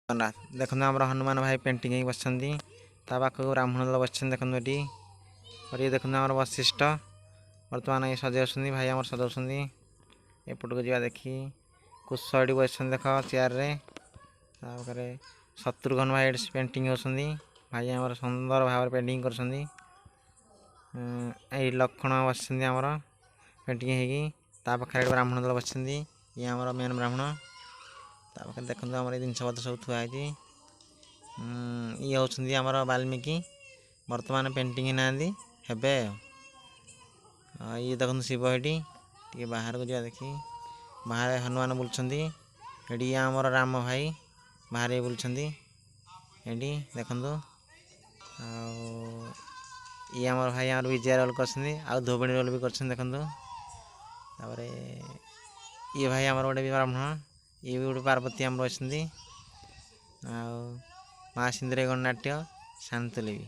देखो आम हनुमान भाई पेंटिंग ही बस पाखक ब्राह्मण दल बस देखो ये और ये देखो आम वशिष्ठ बर्तमान ये सजाऊँ भाई आम सजाऊँ एपट को जा देखी कुश ये बस देख चेयर रे शत्रुघ्न भाई पेंटिंग होती भाई आम सुंदर भाव पेंटिंग कर लक्षण बस आमर पेंटिंग होगी ब्राह्मण दल बस ये आम मेन ब्राह्मण देखो आम जिनस पत्र सब थुआई ये होती आमर वाल्मीकि बर्तमान पेंटिंग ना हेबे ये देखो शिव ये बाहर को जा देखी बाहर हनुमान बुलूँ ये आमर राम भाई बाहर बुलूँ ये देखु ये आमर भाई आम विजय रोल कर धोबणी रोल भी कर देखु ये भाई आमर गोटे ब्राह्मण ये भी गोटे पार्वती आम अच्छी आ माँ सिंदूर गणनाट्य शांतली भी।